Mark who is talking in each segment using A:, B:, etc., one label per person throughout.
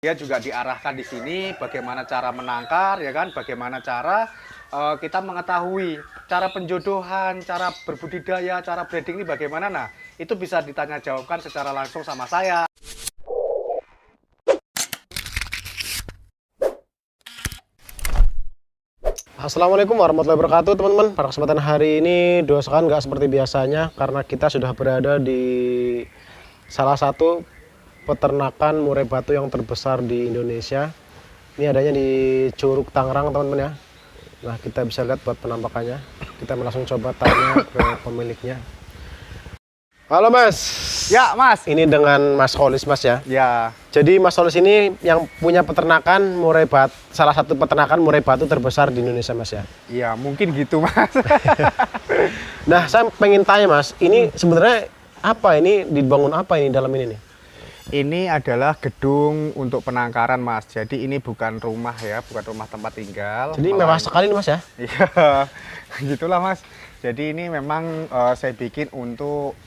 A: Dia juga diarahkan di sini bagaimana cara menangkar, ya kan? Bagaimana cara kita mengetahui cara penjodohan, cara berbudidaya, cara breeding ini bagaimana. Nah, itu bisa ditanya jawabkan secara langsung sama saya.
B: Assalamualaikum warahmatullahi wabarakatuh teman-teman. Pada kesempatan hari ini doakan nggak seperti biasanya karena kita sudah berada di salah satu peternakan murai batu yang terbesar di Indonesia. Ini adanya di Curug Tangerang teman-teman ya. Nah kita bisa lihat buat penampakannya. Kita langsung coba tanya ke pemiliknya. Halo Mas.
A: Ya Mas.
B: Ini dengan Mas Kholis Mas ya.
A: Ya.
B: Jadi Mas Kholis ini yang punya peternakan murai batu, salah satu peternakan murai batu terbesar di Indonesia Mas ya.
A: Ya mungkin gitu Mas.
B: Nah saya pengen tanya Mas, ini sebenarnya apa ini, dibangun apa ini dalam ini nih?
A: Ini adalah gedung untuk penangkaran Mas. Jadi ini bukan rumah ya, bukan rumah tempat tinggal.
B: Jadi mewah sekali nih Mas ya?
A: Iya, gitulah Mas. Jadi ini memang saya bikin untuk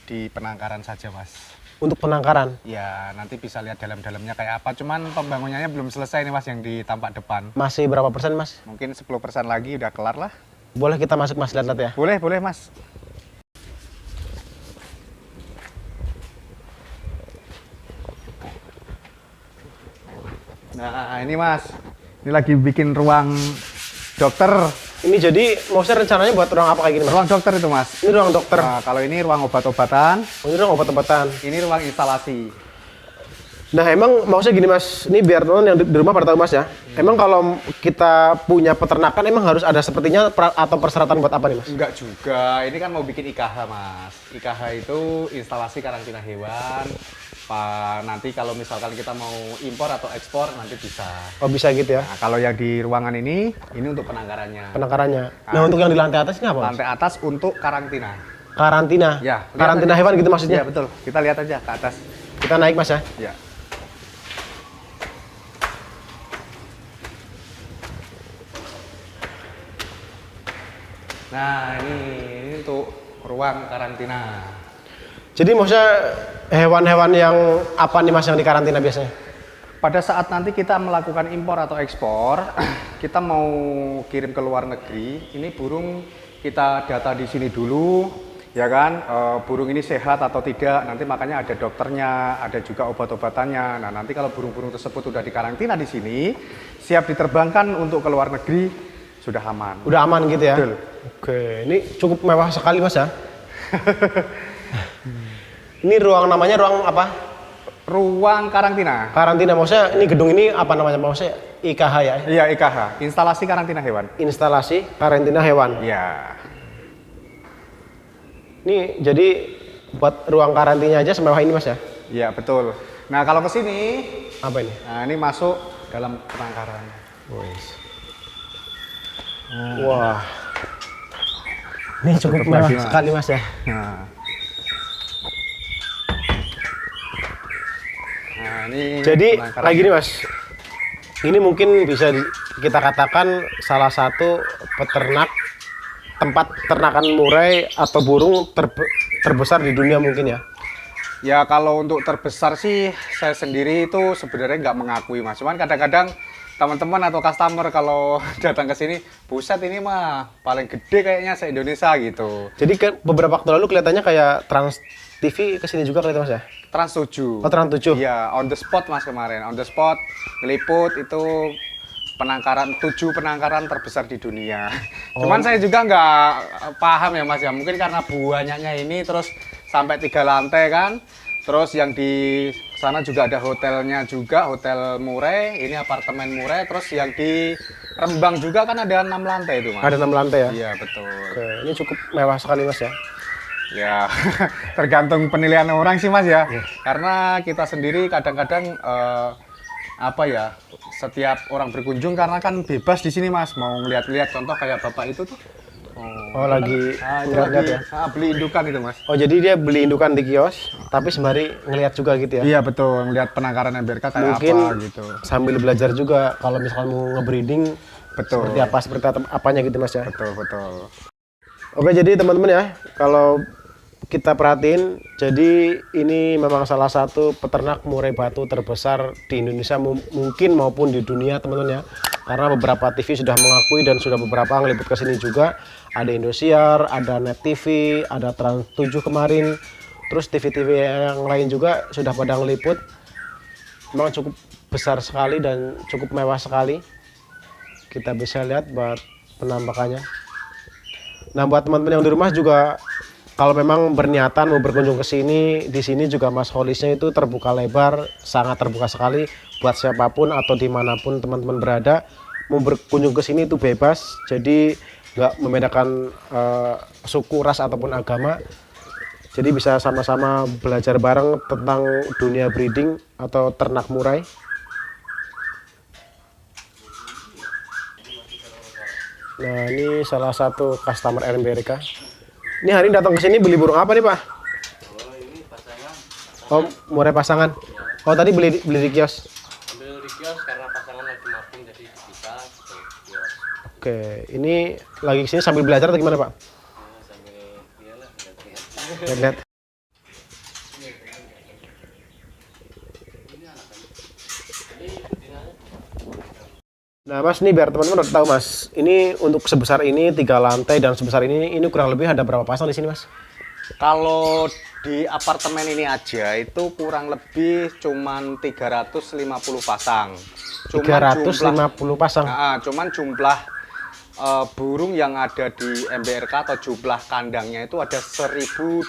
A: di penangkaran saja Mas.
B: Untuk penangkaran?
A: Ya, nanti bisa lihat dalam-dalamnya kayak apa. Cuman pembangunannya belum selesai nih Mas yang di tampak depan.
B: Masih berapa persen Mas?
A: Mungkin 10% lagi udah kelar lah.
B: Boleh kita masuk Mas, lihat-lihat ya?
A: Boleh, boleh Mas. Nah, ini Mas. Ini lagi bikin ruang dokter.
B: Ini jadi maksudnya rencananya buat ruang apa kayak gini Mas?
A: Ruang dokter itu Mas.
B: Ini ruang dokter?
A: Nah, kalau ini ruang obat-obatan.
B: Oh, ini ruang obat-obatan?
A: Ini ruang instalasi.
B: Nah emang maksudnya gini Mas, ini biar teman yang di rumah pada tahu Mas ya. Emang kalau kita punya peternakan emang harus ada sepertinya atau persyaratan buat apa nih Mas?
A: Enggak juga, ini kan mau bikin IKH Mas. IKH itu instalasi karantina hewan. Nanti kalau misalkan kita mau impor atau ekspor nanti bisa.
B: Oh bisa gitu ya?
A: Nah, kalau yang di ruangan ini untuk penangkarannya.
B: Penangkarannya. Nah untuk yang di lantai atas ini apa Mas?
A: Lantai atas untuk karantina.
B: Karantina?
A: Ya.
B: Karantina hewan gitu maksudnya?
A: Ya betul, kita lihat aja ke atas.
B: Kita naik Mas ya?
A: Ya. Nah ini untuk ruang karantina.
B: Jadi maksudnya hewan-hewan yang apa nih Mas yang di karantina biasanya?
A: Pada saat nanti kita melakukan impor atau ekspor, kita mau kirim ke luar negeri, ini burung kita data di sini dulu, ya kan? Burung ini sehat atau tidak, nanti makanya ada dokternya, ada juga obat-obatannya. Nah nanti kalau burung-burung tersebut sudah dikarantina di sini, siap diterbangkan untuk ke luar negeri, sudah aman.
B: Udah aman gitu ya?
A: Betul.
B: Oke, ini cukup mewah sekali Mas ya? Ini ruang namanya ruang apa?
A: Ruang karantina.
B: Karantina, maksudnya ini gedung ini apa namanya? Maksudnya IKH ya?
A: Iya, IKH, instalasi karantina hewan.
B: Instalasi karantina hewan.
A: Iya.
B: Ini jadi buat ruang karantinanya aja semewah ini Mas ya?
A: Iya, betul. Nah, kalau ke sini,
B: apa ini?
A: nah ini masuk dalam penangkaran.
B: Wah. Ini cukup mewah sekali Mas ya?
A: Nah, ini
B: jadi kayak gini Mas, ini mungkin bisa kita katakan salah satu peternak tempat ternakan murai atau burung terbesar di dunia mungkin ya?
A: Ya kalau untuk terbesar sih saya sendiri itu sebenarnya nggak mengakui Mas. Cuman kadang-kadang teman-teman atau customer kalau datang ke sini, buset ini mah paling gede kayaknya se-Indonesia gitu.
B: Jadi kan beberapa waktu lalu kelihatannya kayak Trans TV kesini juga kelihatan Mas ya?
A: Trans 7.
B: Oh Trans 7?
A: Iya, on the spot Mas kemarin. On the spot, ngeliput itu penangkaran 7 penangkaran terbesar di dunia.
B: Oh.
A: Cuman saya juga nggak paham ya Mas ya. Mungkin karena banyaknya ini terus sampai 3 lantai kan. Terus yang di sana juga ada hotelnya juga, hotel murai, ini apartemen murai. Terus yang di Rembang juga kan ada 6 lantai itu Mas.
B: Ada 6 lantai ya?
A: Iya betul.
B: Oke, ini cukup mewah sekali Mas ya?
A: Ya, tergantung penilaian orang sih Mas ya. Karena kita sendiri kadang-kadang apa ya, setiap orang berkunjung karena kan bebas di sini Mas, mau ngeliat-liat contoh kayak Bapak itu tuh.
B: Oh lagi
A: Itu
B: ya?
A: beli indukan itu Mas.
B: Oh jadi dia beli indukan di kios, tapi sembari ngelihat juga gitu ya?
A: Iya betul, ngeliat penangkaran MBRK kayak
B: mungkin
A: apa gitu.
B: sambil belajar juga kalau misalnya mau ngebreeding
A: Betul.
B: seperti apanya gitu Mas ya?
A: Betul, betul.
B: Oke jadi teman-teman ya, kalau kita perhatiin, jadi ini memang salah satu peternak murai batu terbesar di Indonesia mungkin maupun di dunia teman-teman ya. Karena beberapa TV sudah mengakui dan sudah beberapa ngeliput ke sini juga. Ada Indosiar, ada Net TV, ada Trans 7 kemarin. Terus TV-TV yang lain juga sudah pada ngeliput. Memang cukup besar sekali dan cukup mewah sekali. Kita bisa lihat buat penampakannya. Nah, buat teman-teman yang di rumah juga kalau memang berniatan mau berkunjung ke sini, di sini juga Mas Holisnya itu terbuka lebar, sangat terbuka sekali buat siapapun atau dimanapun teman-teman berada. Mau berkunjung ke sini itu bebas, jadi nggak membedakan suku, ras ataupun agama. Jadi bisa sama-sama belajar bareng tentang dunia breeding atau ternak murai. Nah, ini salah satu customer RMBRK. Ini hari ini datang ke sini beli burung apa nih, Pak?
C: Oh, ini pasangan.
B: Oh, murai pasangan. Oh, tadi beli di kios.
C: Ambil di kios karena pasangan lagi mabung jadi dipisah gitu. Kios.
B: Oke, ini lagi kesini sambil belajar atau gimana, Pak?
C: Sambil iyalah
B: Lihat. Nah, Mas, ini biar teman-teman udah tahu, Mas. Ini untuk sebesar ini 3 lantai dan sebesar ini kurang lebih ada berapa pasang di sini, Mas?
A: Kalau di apartemen ini aja itu kurang lebih cuman 350 pasang.
B: 350 pasang.
A: Cuman jumlah burung yang ada di MBRK atau jumlah kandangnya itu ada 1.200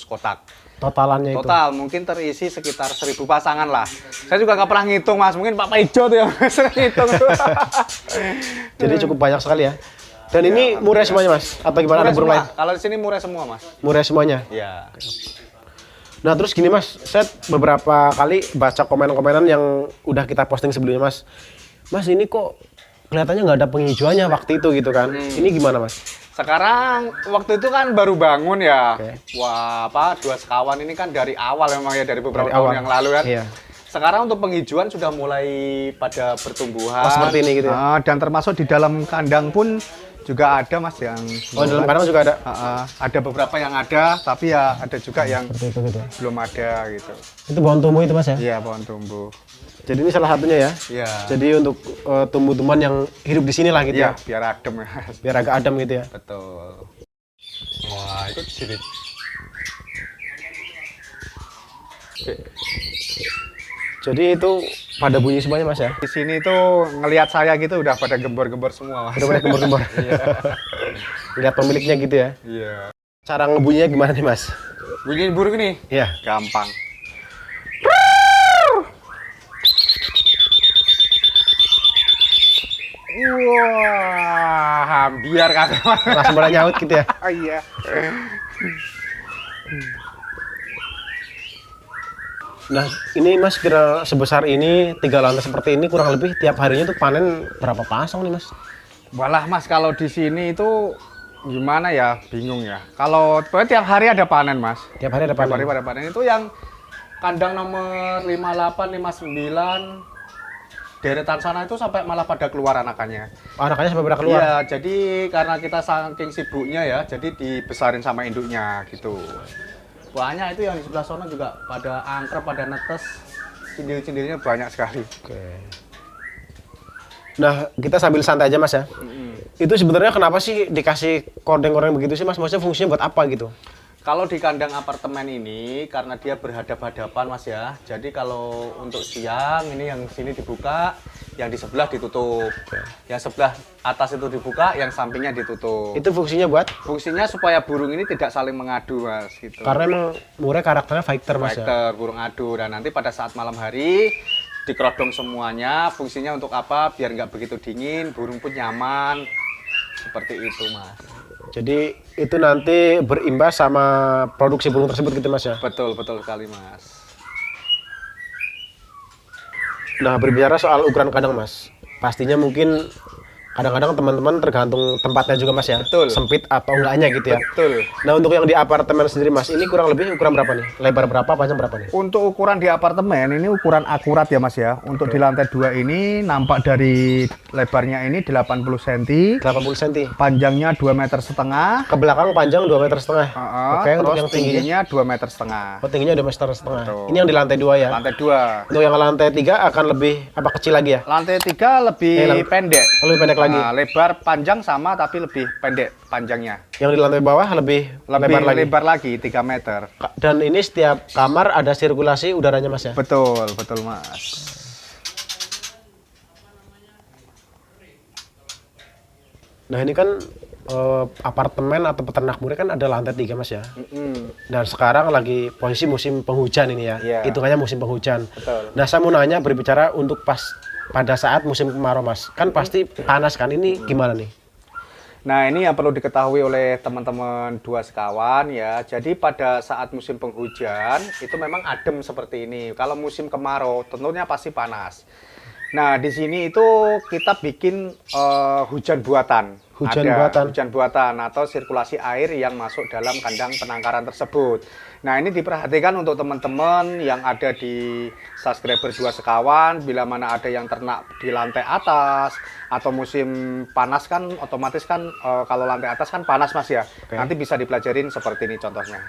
A: kotak.
B: Totalannya itu.
A: Total mungkin terisi sekitar 1.000 pasangan lah. Saya juga nggak pernah ngitung, Mas. Mungkin Pak Ijo tuh yang sering ngitung.
B: Jadi cukup banyak sekali ya. Dan ini murai semuanya, Mas? Atau gimana, ada burung lain?
A: Kalau di sini murai semua, Mas.
B: Murai semuanya?
A: Iya.
B: Nah, terus gini, Mas. Saya beberapa kali baca komen-komenan yang udah kita posting sebelumnya, Mas. Mas, ini kok kelihatannya nggak ada penghijauannya waktu itu gitu kan? Ini gimana, Mas?
A: Sekarang waktu itu kan baru bangun ya.
B: Oke.
A: Wah, Dua Sekawan ini kan dari awal memang ya, dari beberapa
B: Dari
A: tahun
B: awal.
A: yang lalu kan.
B: Iya.
A: Sekarang untuk penghijauan sudah mulai pada bertumbuhan.
B: Oh, seperti ini gitu ya?
A: Dan termasuk di dalam kandang pun juga ada, Mas, yang
B: Oh, dalam kandang juga ada?
A: ada beberapa yang ada, tapi ya ada juga yang
B: Seperti itu gitu ya?
A: belum ada gitu.
B: Itu pohon tumbuh itu, Mas ya?
A: Iya, pohon tumbuh.
B: Jadi ini salah satunya ya?
A: Iya.
B: Jadi untuk tumbuh-tumbuhan yang hidup di sini lah gitu
A: Iya,
B: ya?
A: biar adem ya.
B: Biar agak adem gitu ya?
A: Betul. Wah, itu di sini. Oke.
B: Jadi itu pada bunyi semuanya, Mas ya?
A: Di sini tuh ngelihat saya gitu udah pada gembor-gembor semua, Mas.
B: Udah pada gembor-gembor?
A: Iya.
B: Lihat pemiliknya gitu ya?
A: Iya.
B: Cara ngebunyinya gimana nih, Mas?
A: Bunyi burung ini
B: Iya.
A: gampang. Wah, biar kata Mas.
B: Langsung pada nyaut gitu ya?
A: Oh, iya.
B: Nah, ini Mas kira sebesar ini, 3 lantai seperti ini kurang lebih tiap harinya tuh panen berapa pasang nih, Mas?
A: Walah, Mas, kalau di sini itu gimana ya? Bingung ya. Kalau pokoknya tiap hari ada panen, Mas.
B: Tiap hari ada
A: Tiap
B: panen?
A: hari pada panen. Itu yang kandang nomor 58, 59 deretan sana itu sampai malah pada keluar anakannya.
B: Oh, anakannya sampai pada keluar?
A: Iya, jadi karena kita saking sibuknya ya, jadi dibesarin sama induknya gitu. Banyak itu yang di sebelah sana juga pada angker, pada netes, cindil-cindilnya banyak sekali.
B: Oke. Nah, kita sambil santai aja, Mas ya. Itu sebenarnya kenapa sih dikasih kordeng-kordeng begitu sih, Mas? Maksudnya fungsinya buat apa gitu?
A: Kalau di kandang apartemen ini, karena dia berhadap-hadapan, Mas ya. Jadi kalau untuk siang, ini yang sini dibuka, yang di sebelah ditutup. Yang sebelah atas itu dibuka, yang sampingnya ditutup.
B: Itu fungsinya buat?
A: Fungsinya supaya burung ini tidak saling mengadu, Mas. Gitu.
B: Karena emang murai karakternya fighter, Mas ya.
A: Fighter, burung adu. Dan nanti pada saat malam hari, dikerodong semuanya. Fungsinya untuk apa? Biar nggak begitu dingin, burung pun nyaman. Seperti itu, Mas.
B: Jadi itu nanti berimbas sama produksi burung tersebut gitu, Mas ya?
A: Betul, betul sekali, Mas.
B: Nah, berbicara soal ukuran kandang, Mas. Pastinya mungkin kadang-kadang teman-teman tergantung tempatnya juga Mas ya.
A: Betul.
B: Sempit atau enggaknya gitu ya.
A: Betul.
B: Nah, untuk yang di apartemen sendiri Mas, ini kurang lebih ukuran berapa nih? Lebar berapa, panjang berapa nih?
A: Untuk ukuran di apartemen ini ukuran akurat ya Mas ya. Untuk di lantai 2 ini nampak dari lebarnya ini 80 cm,
B: 80 cm.
A: panjangnya 2,5 meter.
B: Ke belakang panjang 2,5 meter. Oke, untuk
A: Terus
B: yang tingginya?
A: tingginya 2,5 meter.
B: Oh, tingginya 2,5 meter.
A: Betul.
B: Ini yang di lantai 2 ya.
A: Lantai 2.
B: Untuk yang lantai 3 akan lebih apa kecil lagi ya?
A: Lantai 3 lebih pendek.
B: Lebih pendek lagi.
A: Nah, lebar panjang sama tapi lebih pendek panjangnya.
B: Yang di lantai bawah lebih
A: Lebar lagi 3 meter.
B: Dan ini setiap kamar ada sirkulasi udaranya Mas ya?
A: Betul, betul Mas.
B: Nah, ini kan apartemen atau peternak murah kan ada lantai 3 Mas ya. Dan sekarang lagi posisi musim penghujan ini ya.
A: Iya.
B: Hitungannya musim penghujan.
A: Betul.
B: Nah, saya mau nanya berbicara untuk pada saat musim kemarau Mas. Kan pasti panas kan, ini gimana nih?
A: Nah, ini yang perlu diketahui oleh teman-teman dua sekawan ya. Jadi pada saat musim penghujan itu memang adem seperti ini. Kalau musim kemarau tentunya pasti panas. Nah, di sini itu kita bikin hujan buatan. Hujan buatan atau sirkulasi air yang masuk dalam kandang penangkaran tersebut. Nah, ini diperhatikan untuk teman-teman yang ada di subscriber dua sekawan, bila mana ada yang ternak di lantai atas atau musim panas kan otomatis kan kalau lantai atas kan panas Mas ya.
B: Oke.
A: Nanti bisa dipelajarin seperti ini contohnya.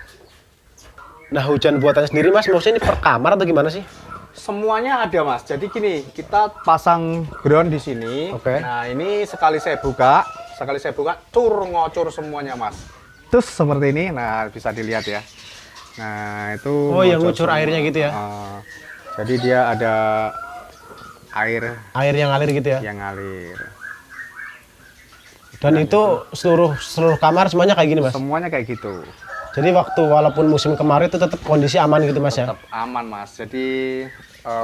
B: Nah, hujan buatannya sendiri Mas, maksudnya ini per kamar atau gimana sih?
A: Semuanya ada Mas. Jadi gini, kita pasang ground di sini.
B: Oke.
A: Nah, ini sekali saya buka, ngocur semuanya Mas. Terus seperti ini, nah bisa dilihat ya. Nah, itu
B: Oh, yang
A: ngocor
B: ngucur
A: semua.
B: airnya gitu ya?
A: Jadi dia ada air
B: Air yang ngalir gitu ya?
A: yang ngalir.
B: Dan itu seluruh kamar semuanya kayak gini Mas?
A: Semuanya kayak gitu.
B: Jadi walaupun musim kemarau itu tetap kondisi aman gitu Mas ya?
A: Tetap aman Mas. Jadi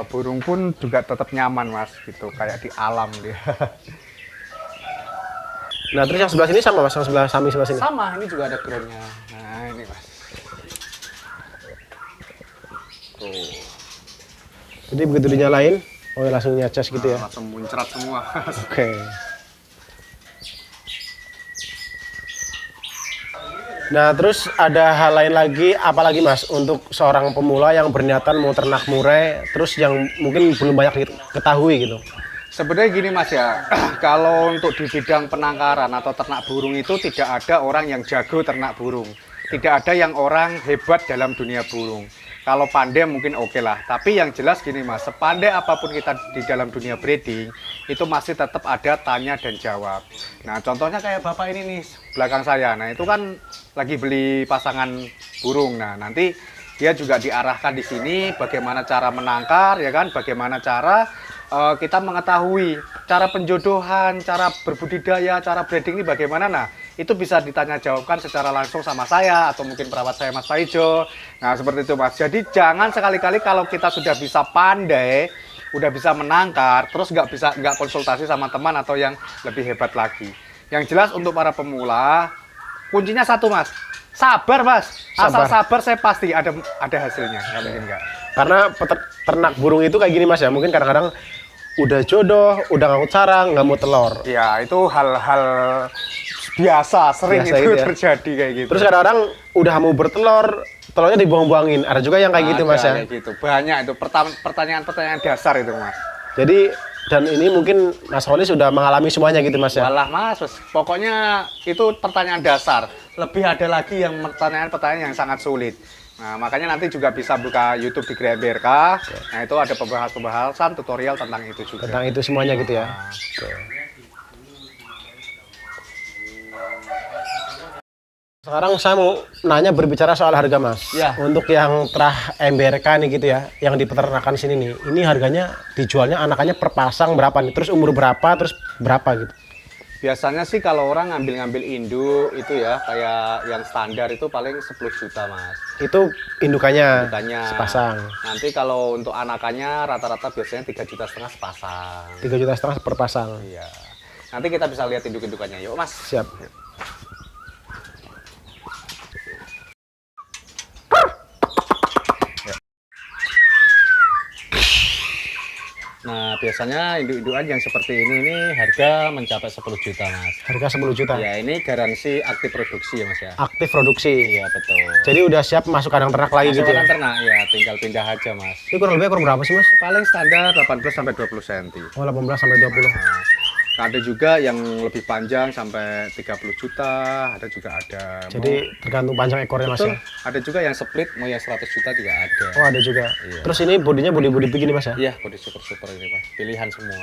A: burung pun juga tetap nyaman Mas gitu, kayak di alam dia.
B: Nah, terus yang sebelah sini sama Mas, yang sebelah sini?
A: Sama, ini juga ada groundnya. Nah, ini Mas. Tuh.
B: Jadi begitu dinyalain, oh ya langsung nyacas gitu ya?
A: Langsung muncrat semua.
B: Oke. Nah, terus ada hal lain lagi, apalagi Mas, untuk seorang pemula yang berniatan mau ternak murai, terus yang mungkin belum banyak diketahui gitu?
A: Sebenarnya gini Mas ya, kalau untuk di bidang penangkaran atau ternak burung itu tidak ada orang yang jago ternak burung. Tidak ada yang orang hebat dalam dunia burung. Kalau pandai mungkin oke lah, tapi yang jelas gini Mas, sepandai apapun kita di dalam dunia breeding, itu masih tetap ada tanya dan jawab. Nah, contohnya kayak Bapak ini nih, belakang saya. Nah, itu kan lagi beli pasangan burung. Nah, nanti dia juga diarahkan di sini bagaimana cara menangkar, ya kan, bagaimana cara kita mengetahui cara penjodohan, cara berbudidaya, cara breeding ini bagaimana. Nah, itu bisa ditanya jawabkan secara langsung sama saya atau mungkin perawat saya Mas Paijo. Nah, seperti itu Mas. Jadi jangan sekali-kali kalau kita sudah bisa pandai, udah bisa menangkar, terus nggak konsultasi sama teman atau yang lebih hebat lagi. Yang jelas untuk para pemula, kuncinya satu Mas, sabar Mas. Asal sabar saya pasti ada hasilnya, nggak mungkin nggak.
B: Karena ternak burung itu kayak gini Mas ya, mungkin kadang-kadang udah jodoh, udah ngangkut sarang, nggak mau telur.
A: Ya, itu hal-hal biasa, sering
B: Biasa
A: itu
B: gitu ya.
A: terjadi kayak gitu.
B: Terus kadang-kadang udah mau bertelur, telurnya dibuang-buangin. Ada juga yang kayak gitu Mas ya.
A: Kayak gitu. Banyak itu pertanyaan-pertanyaan dasar itu Mas.
B: Jadi, dan ini mungkin Mas Roni sudah mengalami semuanya gitu Mas ya.
A: Walah Mas, pokoknya itu pertanyaan dasar. Lebih ada lagi yang pertanyaan-pertanyaan yang sangat sulit. Nah, makanya nanti juga bisa buka YouTube di Gria BRK. Nah, itu ada pembahasan tutorial tentang itu juga.
B: Tentang itu semuanya gitu ya. Sekarang saya mau nanya berbicara soal harga Mas.
A: Ya.
B: Untuk yang terah MBRK nih gitu ya, yang di peternakan sini nih, ini harganya dijualnya anakannya per pasang berapa nih? Terus umur berapa, terus berapa gitu?
A: Biasanya sih kalau orang ngambil induk itu ya, kayak yang standar itu paling 10 juta Mas.
B: Itu indukannya,
A: Indukannya.
B: sepasang.
A: Nanti kalau untuk anakannya rata-rata biasanya 3,5 juta sepasang.
B: 3,5 juta per pasang.
A: Iya. Nanti kita bisa lihat induk-indukannya. Yuk Mas.
B: Siap.
D: Nah, biasanya induk-indukan yang seperti ini harga mencapai 10 juta, Mas.
B: Harga 10 juta.
D: Ya, ini garansi aktif produksi ya, Mas ya.
B: Aktif produksi.
D: Iya, betul.
B: Jadi udah siap masuk kandang ternak lagi gitu ya.
D: Masukkan ternak ya, tinggal pindah aja, Mas.
B: Ini kurang lebih berapa sih, Mas?
A: Paling standar 18 sampai 20 cm.
B: Oh, 18 sampai 20.
A: Ada juga yang lebih panjang sampai 30 juta, ada juga ada.
B: Jadi tergantung panjang ekornya, Mas
A: Betul.
B: ya.
A: Ada juga yang split mau yang 100 juta juga ada.
B: Oh, ada juga.
D: Iya.
B: Terus ini bodinya bodi begini, Mas ya?
D: Iya, body super ini, Mas. Pilihan semua.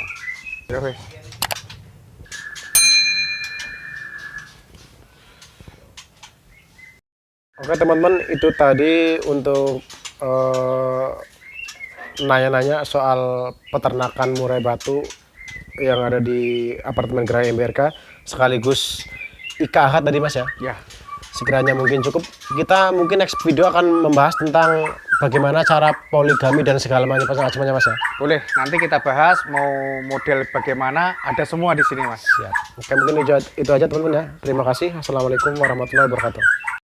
A: Ya, wes.
B: Oke teman-teman, itu tadi untuk nanya-nanya soal peternakan murai batu yang ada di apartemen Gerai MBRK sekaligus Ika Ahad tadi, Mas ya.
A: Ya,
B: Sekiranya mungkin cukup, kita mungkin next video akan membahas tentang bagaimana cara poligami dan segala macamnya, Mas ya.
A: boleh. Nanti kita bahas mau model bagaimana, ada semua di sini, Mas.
B: Siap. Oke, mungkin itu aja teman-teman ya. Terima kasih. Assalamualaikum warahmatullahi wabarakatuh.